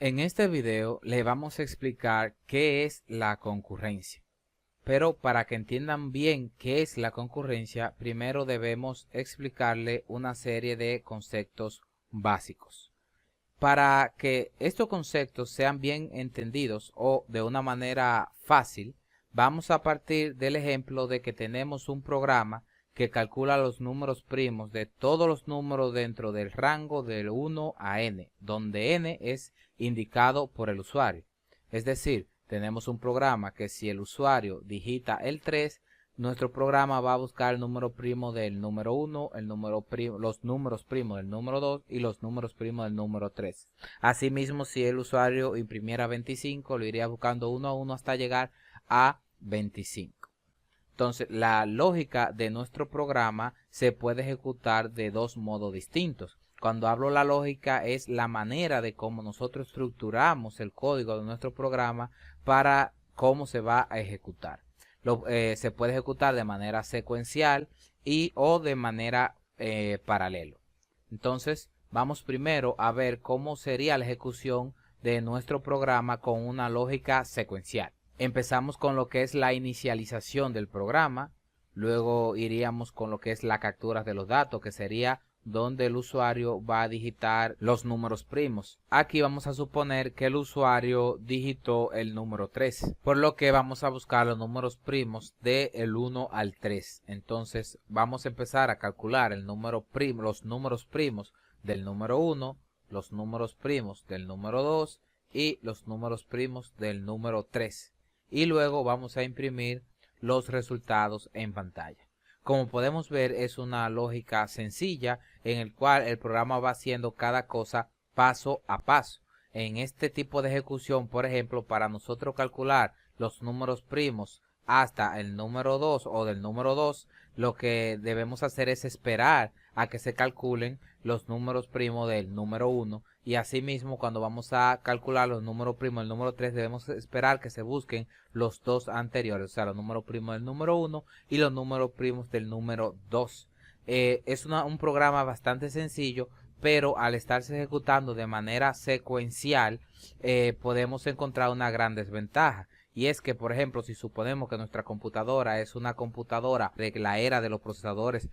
En este video le vamos a explicar qué es la concurrencia. Pero para que entiendan bien qué es la concurrencia, primero debemos explicarle una serie de conceptos básicos. Para que estos conceptos sean bien entendidos o de una manera fácil, vamos a partir del ejemplo de que tenemos un programa que calcula los números primos de todos los números dentro del rango del 1 a n, donde n es indicado por el usuario. Es decir, tenemos un programa que si el usuario digita el 3, nuestro programa va a buscar el número primo del número 1, los números primos del número 2 y los números primos del número 3. Asimismo, si el usuario imprimiera 25, lo iría buscando uno a uno hasta llegar a 25. Entonces, la lógica de nuestro programa se puede ejecutar de dos modos distintos. Cuando hablo la lógica es la manera de cómo nosotros estructuramos el código de nuestro programa para cómo se va a ejecutar. Se puede ejecutar de manera secuencial o de manera paralelo. Entonces, vamos primero a ver cómo sería la ejecución de nuestro programa con una lógica secuencial. Empezamos con lo que es la inicialización del programa, luego iríamos con lo que es la captura de los datos, que sería donde el usuario va a digitar los números primos. Aquí vamos a suponer que el usuario digitó el número 3, por lo que vamos a buscar los números primos del 1 al 3. Entonces vamos a empezar a calcular los números primos del número 1, los números primos del número 2 y los números primos del número 3. Y luego vamos a imprimir los resultados en pantalla. Como podemos ver, es una lógica sencilla en el cual el programa va haciendo cada cosa paso a paso. En este tipo de ejecución, por ejemplo, para nosotros calcular los números primos hasta el número 2 o del número 2, lo que debemos hacer es esperar a que se calculen los números primos del número 1 y asimismo cuando vamos a calcular los números primos del número 3 debemos esperar que se busquen los dos anteriores, o sea, los números primos del número 1 y los números primos del número 2. Es un programa bastante sencillo, pero al estarse ejecutando de manera secuencial podemos encontrar una gran desventaja. Y es que, por ejemplo, si suponemos que nuestra computadora es una computadora de la era de los procesadores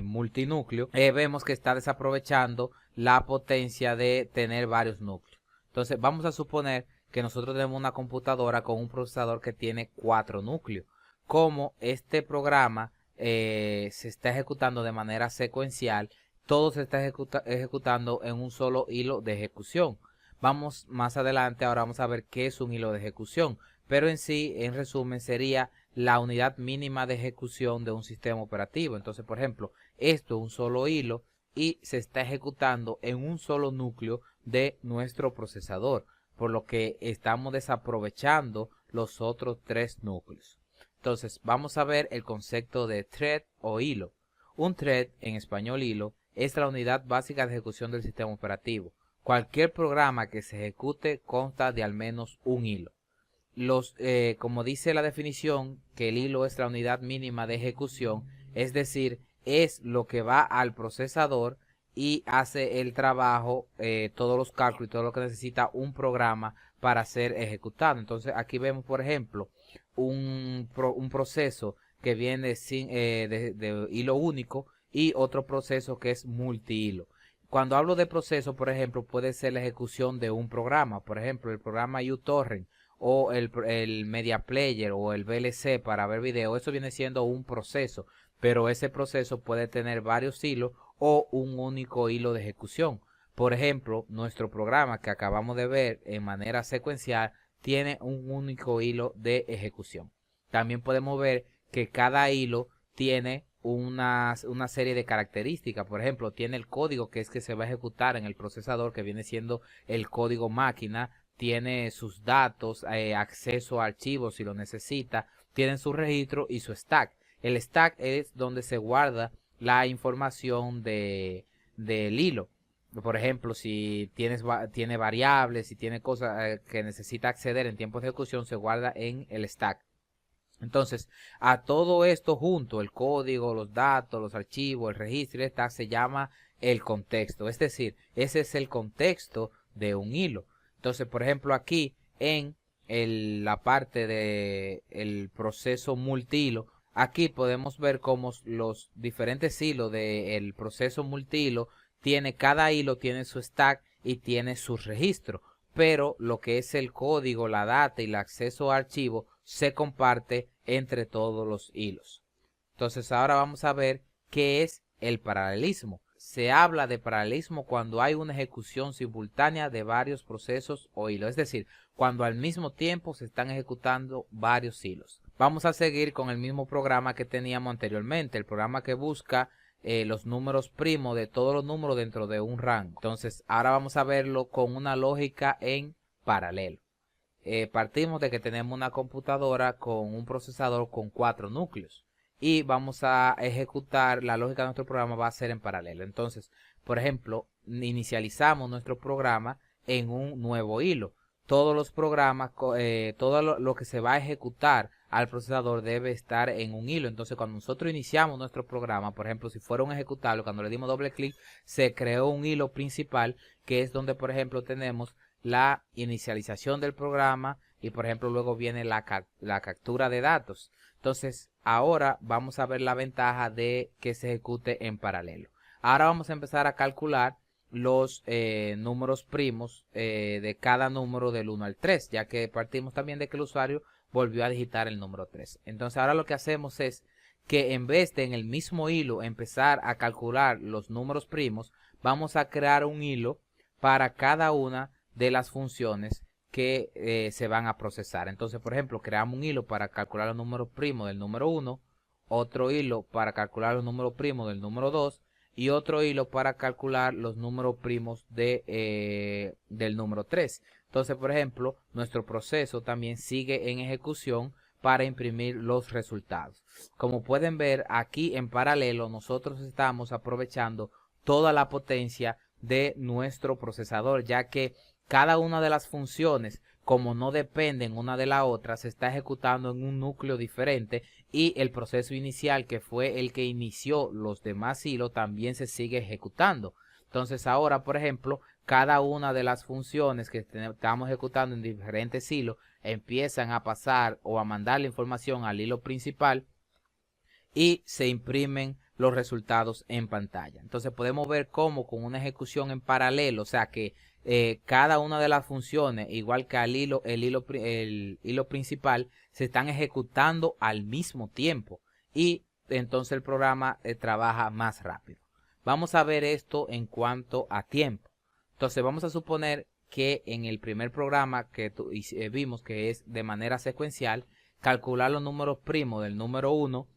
multinúcleo, vemos que está desaprovechando la potencia de tener varios núcleos. Entonces, vamos a suponer que nosotros tenemos una computadora con un procesador que tiene 4 núcleos. Como este programa se está ejecutando de manera secuencial, todo se está ejecutando en un solo hilo de ejecución. Vamos más adelante, ahora vamos a ver qué es un hilo de ejecución, pero en sí, en resumen, sería la unidad mínima de ejecución de un sistema operativo. Entonces, por ejemplo, esto es un solo hilo y se está ejecutando en un solo núcleo de nuestro procesador, por lo que estamos desaprovechando los otros 3 núcleos. Entonces, vamos a ver el concepto de thread o hilo. Un thread, en español hilo, es la unidad básica de ejecución del sistema operativo. Cualquier programa que se ejecute consta de al menos un hilo. Como dice la definición, que el hilo es la unidad mínima de ejecución, es decir, es lo que va al procesador y hace el trabajo, todos los cálculos y todo lo que necesita un programa para ser ejecutado. Entonces aquí vemos, por ejemplo, un proceso que viene de hilo único y otro proceso que es multihilo. Cuando hablo de proceso, por ejemplo, puede ser la ejecución de un programa, por ejemplo, el programa uTorrent o el Media Player o el VLC para ver video. Eso viene siendo un proceso, pero ese proceso puede tener varios hilos o un único hilo de ejecución. Por ejemplo, nuestro programa que acabamos de ver en manera secuencial tiene un único hilo de ejecución. También podemos ver que cada hilo tiene una serie de características. Por ejemplo, tiene el código que se va a ejecutar en el procesador, que viene siendo el código máquina, tiene sus datos, acceso a archivos si lo necesita, tiene su registro y su stack. El stack es donde se guarda la información del hilo. Por ejemplo, si tiene variables, si tiene cosas que necesita acceder en tiempo de ejecución, se guarda en el stack. Entonces, a todo esto junto, el código, los datos, los archivos, el registro y el stack, se llama el contexto. Es decir, ese es el contexto de un hilo. Entonces, por ejemplo, aquí en la parte de el proceso multihilo, aquí podemos ver cómo los diferentes hilos del proceso multihilo cada hilo tiene su stack y tiene su registro, pero lo que es el código, la data y el acceso a archivo se comparte entre todos los hilos. Entonces ahora vamos a ver qué es el paralelismo. Se habla de paralelismo cuando hay una ejecución simultánea de varios procesos o hilos, es decir, cuando al mismo tiempo se están ejecutando varios hilos. Vamos a seguir con el mismo programa que teníamos anteriormente, el programa que busca los números primos de todos los números dentro de un rango. Entonces ahora vamos a verlo con una lógica en paralelo. Partimos de que tenemos una computadora con un procesador con 4 núcleos y vamos a ejecutar la lógica de nuestro programa va a ser en paralelo. Entonces, por ejemplo, inicializamos nuestro programa en un nuevo hilo. Todos los programas, todo lo que se va a ejecutar al procesador debe estar en un hilo. Entonces, cuando nosotros iniciamos nuestro programa, por ejemplo, si fuera un ejecutable, cuando le dimos doble clic, se creó un hilo principal, que es donde, por ejemplo, tenemos la inicialización del programa y, por ejemplo, luego viene la captura de datos. Entonces, ahora vamos a ver la ventaja de que se ejecute en paralelo. Ahora vamos a empezar a calcular los números primos de cada número del 1 al 3, ya que partimos también de que el usuario volvió a digitar el número 3. Entonces ahora lo que hacemos es que en vez de en el mismo hilo empezar a calcular los números primos, vamos a crear un hilo para cada una de las funciones que se van a procesar. Entonces, por ejemplo, creamos un hilo para calcular los números primos del número 1, otro hilo para calcular los números primos del número 2, y otro hilo para calcular los números primos del número 3. Entonces, por ejemplo, nuestro proceso también sigue en ejecución para imprimir los resultados. Como pueden ver, aquí en paralelo nosotros estamos aprovechando toda la potencia de nuestro procesador, ya que cada una de las funciones, como no dependen una de la otra, se está ejecutando en un núcleo diferente y el proceso inicial, que fue el que inició los demás hilos, también se sigue ejecutando. Entonces ahora, por ejemplo, cada una de las funciones que estamos ejecutando en diferentes hilos empiezan a pasar o a mandar la información al hilo principal y se imprimen los resultados en pantalla. Entonces podemos ver cómo con una ejecución en paralelo, o sea que cada una de las funciones, igual que el hilo principal, se están ejecutando al mismo tiempo y entonces el programa trabaja más rápido. Vamos a ver esto en cuanto a tiempo. Entonces vamos a suponer que en el primer programa que vimos, que es de manera secuencial, calcular los números primos del número 1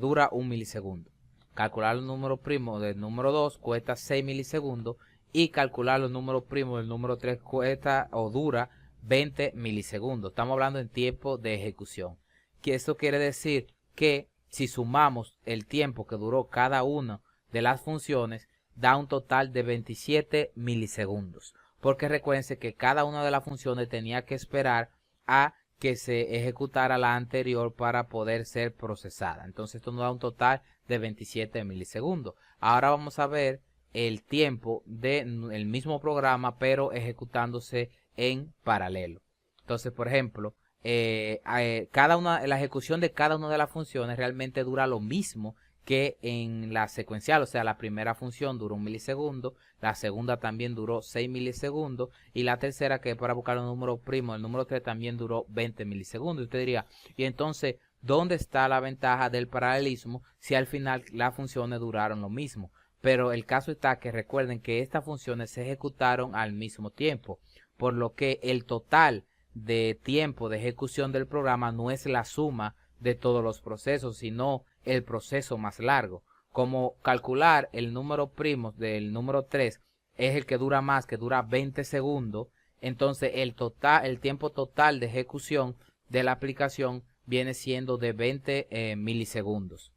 dura 1 milisegundo. Calcular los números primos del número 2 cuesta 6 milisegundos. Y calcular los números primos del número 3 cuesta o dura 20 milisegundos. Estamos hablando en tiempo de ejecución. Que esto quiere decir que si sumamos el tiempo que duró cada una de las funciones, da un total de 27 milisegundos. Porque recuerden que cada una de las funciones tenía que esperar a que se ejecutara la anterior para poder ser procesada. Entonces esto nos da un total de 27 milisegundos. Ahora vamos a ver el tiempo del mismo programa, pero ejecutándose en paralelo. Entonces, por ejemplo, la ejecución de cada una de las funciones realmente dura lo mismo que en la secuencial. O sea, la primera función duró 1 milisegundo, la segunda también duró 6 milisegundos y la tercera, que es para buscar los números primos, el número 3 también duró 20 milisegundos. Y usted diría, y entonces, ¿dónde está la ventaja del paralelismo si al final las funciones duraron lo mismo? Pero el caso está que recuerden que estas funciones se ejecutaron al mismo tiempo, por lo que el total de tiempo de ejecución del programa no es la suma de todos los procesos, sino el proceso más largo. Como calcular el número primo del número 3 es el que dura más, que dura 20 segundos, entonces el tiempo total de ejecución de la aplicación viene siendo de 20 milisegundos.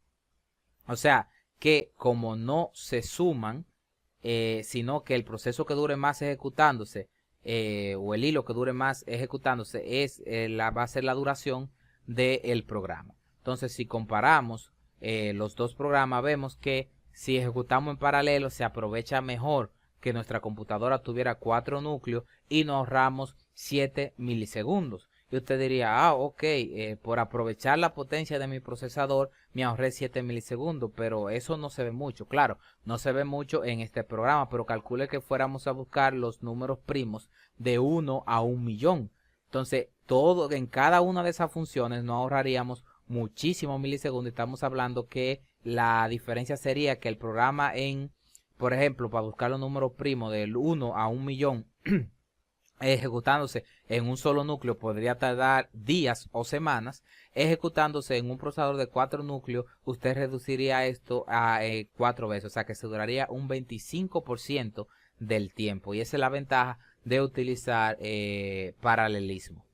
O sea, que como no se suman, sino que el proceso que dure más ejecutándose o el hilo que dure más ejecutándose va a ser la duración del programa. Entonces, si comparamos los dos programas, vemos que si ejecutamos en paralelo se aprovecha mejor que nuestra computadora tuviera 4 núcleos y nos ahorramos 7 milisegundos. Y usted diría, ok, por aprovechar la potencia de mi procesador me ahorré 7 milisegundos, pero eso no se ve mucho. Claro, no se ve mucho en este programa, pero calcule que fuéramos a buscar los números primos de 1 a 1.000.000. Entonces, en cada una de esas funciones nos ahorraríamos muchísimos milisegundos. Estamos hablando que la diferencia sería que el programa por ejemplo, para buscar los números primos del 1 a 1.000.000, ejecutándose en un solo núcleo podría tardar días o semanas. Ejecutándose en un procesador de 4 núcleos, usted reduciría esto a 4 veces, o sea que se duraría un 25% del tiempo, y esa es la ventaja de utilizar paralelismo.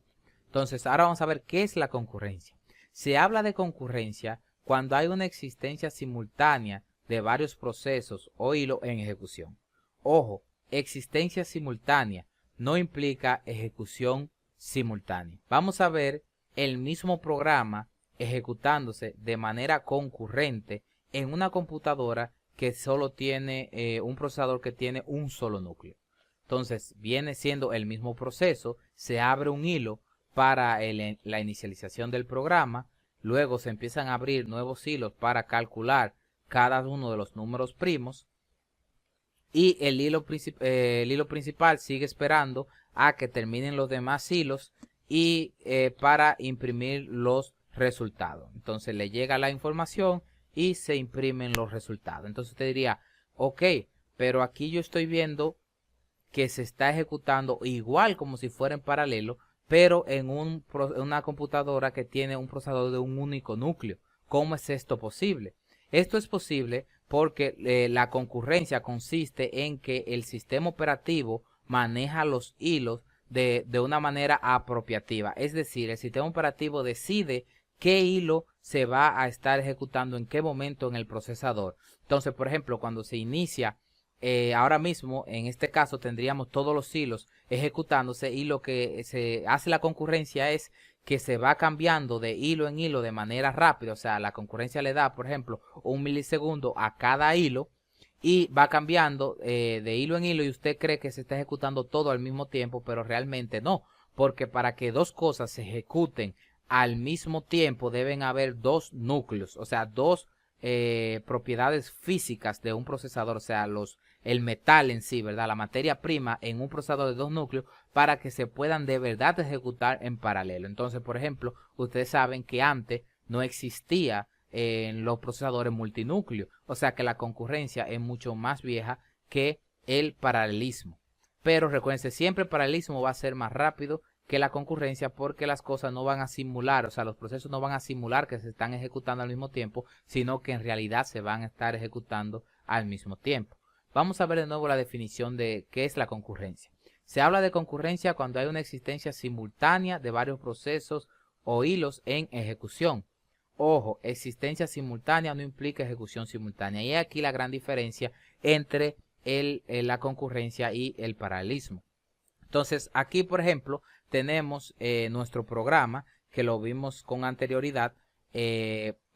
Entonces, ahora vamos a ver qué es la concurrencia. Se habla de concurrencia cuando hay una existencia simultánea de varios procesos o hilos en ejecución. Ojo, existencia simultánea no implica ejecución simultánea. Vamos a ver el mismo programa ejecutándose de manera concurrente en una computadora que solo tiene un procesador que tiene un solo núcleo. Entonces viene siendo el mismo proceso, se abre un hilo para la inicialización del programa, luego se empiezan a abrir nuevos hilos para calcular cada uno de los números primos, y el hilo principal sigue esperando a que terminen los demás hilos y para imprimir los resultados. Entonces le llega la información y se imprimen los resultados. Entonces usted diría, ok, pero aquí yo estoy viendo que se está ejecutando igual como si fuera en paralelo, pero en una computadora que tiene un procesador de un único núcleo. ¿Cómo es esto posible? Esto es posible porque la concurrencia consiste en que el sistema operativo maneja los hilos de una manera apropiativa. Es decir, el sistema operativo decide qué hilo se va a estar ejecutando en qué momento en el procesador. Entonces, por ejemplo, cuando se inicia, ahora mismo, en este caso, tendríamos todos los hilos ejecutándose, y lo que se hace la concurrencia es que se va cambiando de hilo en hilo de manera rápida. O sea, la concurrencia le da, por ejemplo, 1 milisegundo a cada hilo y va cambiando de hilo en hilo, y usted cree que se está ejecutando todo al mismo tiempo, pero realmente no, porque para que dos cosas se ejecuten al mismo tiempo deben haber dos núcleos, o sea, dos propiedades físicas de un procesador, o sea, el metal en sí, ¿verdad? La materia prima en un procesador de dos núcleos, para que se puedan de verdad ejecutar en paralelo. Entonces, por ejemplo, ustedes saben que antes no existía en los procesadores multinúcleo, o sea que la concurrencia es mucho más vieja que el paralelismo. Pero recuerden, siempre el paralelismo va a ser más rápido que la concurrencia, porque las cosas no van a simular, o sea, los procesos no van a simular que se están ejecutando al mismo tiempo, sino que en realidad se van a estar ejecutando al mismo tiempo. Vamos a ver de nuevo la definición de qué es la concurrencia. Se habla de concurrencia cuando hay una existencia simultánea de varios procesos o hilos en ejecución. Ojo, existencia simultánea no implica ejecución simultánea. Y aquí la gran diferencia entre la concurrencia y el paralelismo. Entonces, aquí, por ejemplo, tenemos nuestro programa, que lo vimos con anterioridad,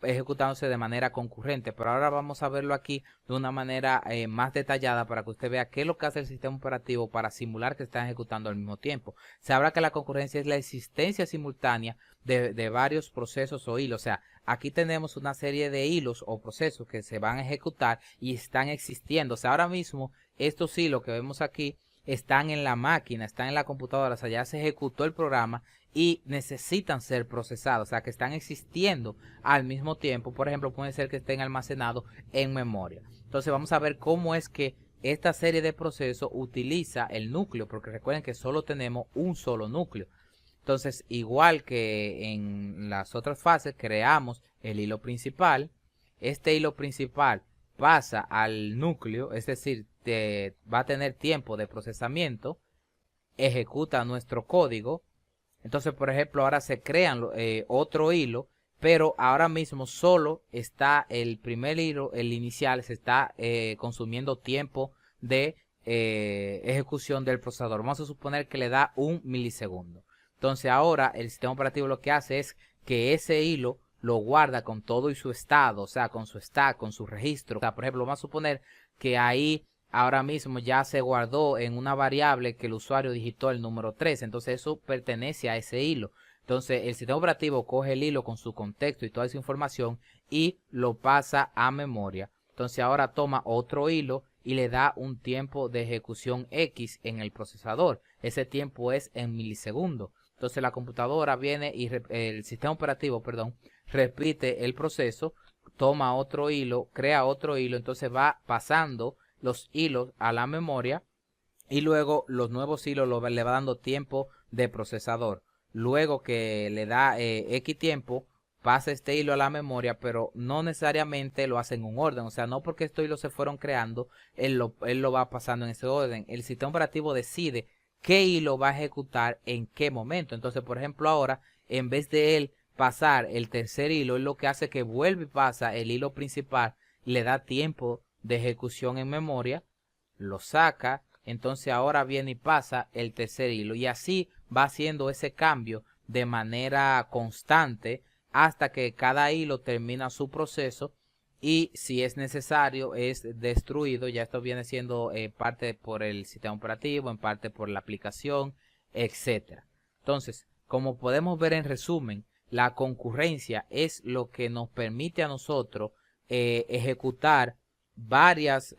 ejecutándose de manera concurrente, pero ahora vamos a verlo aquí de una manera más detallada, para que usted vea qué es lo que hace el sistema operativo para simular que están ejecutando al mismo tiempo. Se habla que la concurrencia es la existencia simultánea de varios procesos o hilos. O sea, aquí tenemos una serie de hilos o procesos que se van a ejecutar y están existiendo. O sea, ahora mismo estos hilos que vemos aquí están en la máquina, están en la computadora, o sea, ya se ejecutó el programa y necesitan ser procesados, o sea, que están existiendo al mismo tiempo. Por ejemplo, puede ser que estén almacenados en memoria. Entonces vamos a ver cómo es que esta serie de procesos utiliza el núcleo, porque recuerden que solo tenemos un solo núcleo. Entonces, igual que en las otras fases, creamos el hilo principal. Este hilo principal pasa al núcleo, es decir, va a tener tiempo de procesamiento, ejecuta nuestro código. Entonces, por ejemplo, ahora se crean otro hilo, pero ahora mismo solo está el primer hilo, el inicial, se está consumiendo tiempo de ejecución del procesador. Vamos a suponer que le da 1 milisegundo. Entonces ahora el sistema operativo lo que hace es que ese hilo lo guarda con todo y su estado, o sea, con su stack, con su registro. O sea, por ejemplo, vamos a suponer que ahí ahora mismo ya se guardó en una variable que el usuario digitó el número 3. Entonces eso pertenece a ese hilo. Entonces el sistema operativo coge el hilo con su contexto y toda esa información y lo pasa a memoria. Entonces ahora toma otro hilo y le da un tiempo de ejecución X en el procesador. Ese tiempo es en milisegundos. Entonces la computadora viene y el sistema operativo, perdón, repite el proceso, toma otro hilo, crea otro hilo, entonces va pasando los hilos a la memoria y luego los nuevos hilos le va dando tiempo de procesador. Luego que le da X tiempo, pasa este hilo a la memoria, pero no necesariamente lo hace en un orden. O sea, no porque estos hilos se fueron creando, él lo va pasando en ese orden. El sistema operativo decide qué hilo va a ejecutar en qué momento. Entonces, por ejemplo, ahora, en vez de él pasar el tercer hilo, él lo que hace es que vuelve y pasa el hilo principal, le da tiempo de ejecución en memoria, lo saca, entonces ahora viene y pasa el tercer hilo y así va haciendo ese cambio de manera constante hasta que cada hilo termina su proceso y si es necesario es destruido. Ya esto viene siendo parte por el sistema operativo, en parte por la aplicación, etcétera. Entonces, como podemos ver en resumen, la concurrencia es lo que nos permite a nosotros ejecutar varios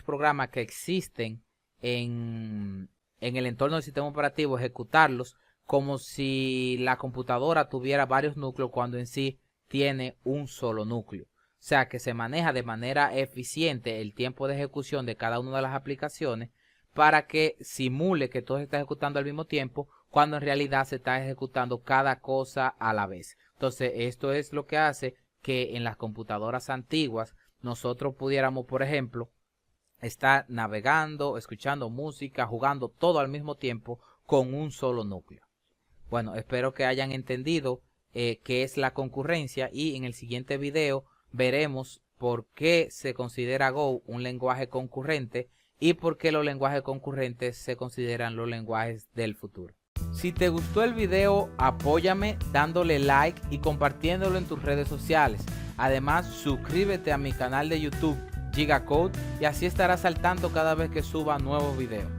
programas que existen en el entorno del sistema operativo, ejecutarlos como si la computadora tuviera varios núcleos cuando en sí tiene un solo núcleo. O sea que se maneja de manera eficiente el tiempo de ejecución de cada una de las aplicaciones para que simule que todo se está ejecutando al mismo tiempo cuando en realidad se está ejecutando cada cosa a la vez. Entonces esto es lo que hace que en las computadoras antiguas nosotros pudiéramos, por ejemplo, estar navegando, escuchando música, jugando todo al mismo tiempo con un solo núcleo. Bueno, espero que hayan entendido qué es la concurrencia y en el siguiente video veremos por qué se considera Go un lenguaje concurrente y por qué los lenguajes concurrentes se consideran los lenguajes del futuro. Si te gustó el video, apóyame dándole like y compartiéndolo en tus redes sociales. Además, suscríbete a mi canal de YouTube GigaCode y así estarás al tanto cada vez que suba nuevos videos.